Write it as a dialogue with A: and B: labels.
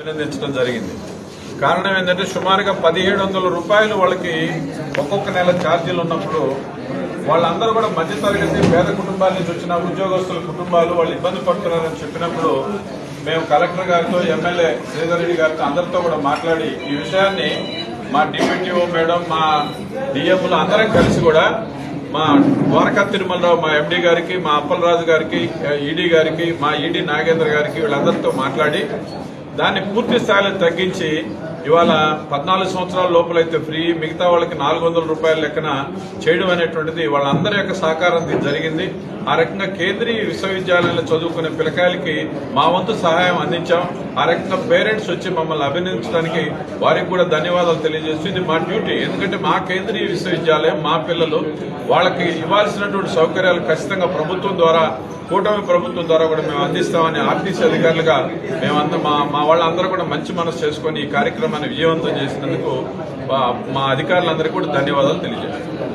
A: అభినందించడం జరిగింది. కారణం ఏంటంటే సుమారుగా 1700 రూపాయలు వాళ్ళకి ఒక్కొక్క నెల ఛార్జీలు ఉన్నప్పుడు వాళ్ళందరూ కూడా మధ్యతరగతి పేద కుటుంబాల నుంచి వచ్చిన ఉద్యోగస్తుల కుటుంబాలు వాళ్ళు ఇబ్బంది పడుతున్నారని చెప్పినప్పుడు మేము కలెక్టర్ గారితో ఎమ్మెల్యే శ్రీధర్ రెడ్డి గారితో అందరితో కూడా మాట్లాడి ఈ విషయాన్ని మా డిప్యూటీఓ మేడం మా డిఎంలు అందరం కలిసి కూడా మా ద్వారకా తిరుమలరావు మా ఎండీ గారికి మా అప్పలరాజు గారికి ఈడీ గారికి మా ఈడీ నాగేంద్ర గారికి వీళ్ళందరితో మాట్లాడి దాన్ని పూర్తి స్థాయిలో తగ్గించి ఇవాళ 14 సంవత్సరాల లోపలైతే ఫ్రీ, మిగతా వాళ్ళకి 400 రూపాయల లెక్కన చేయడం అనేటువంటిది వాళ్ళందరి యొక్క సహకారం జరిగింది. ఆ రకంగా కేంద్రీయ విశ్వవిద్యాలయంలో చదువుకునే పిల్లకాయలకి మా వంతు సహాయం అందించాం. ఆ రకంగా పేరెంట్స్ వచ్చి మమ్మల్ని అభినందించడానికి వారికి కూడా ధన్యవాదాలు తెలియజేస్తూ ఇది మా డ్యూటీ. ఎందుకంటే మా కేంద్రీయ విశ్వవిద్యాలయం మా పిల్లలు వాళ్ళకి ఇవ్వాల్సినటువంటి సౌకర్యాలు ఖచ్చితంగా ప్రభుత్వం ద్వారా, కూటమి ప్రభుత్వం ద్వారా కూడా మేము అందిస్తామని ఆర్టీసీ అధికారులుగా మేమంతా మా వాళ్ళందరూ కూడా మంచి మనసు చేసుకుని ఈ కార్యక్రమాన్ని విజయవంతం చేసినందుకు మా అధికారులందరికీ కూడా ధన్యవాదాలు తెలియజేస్తున్నాం.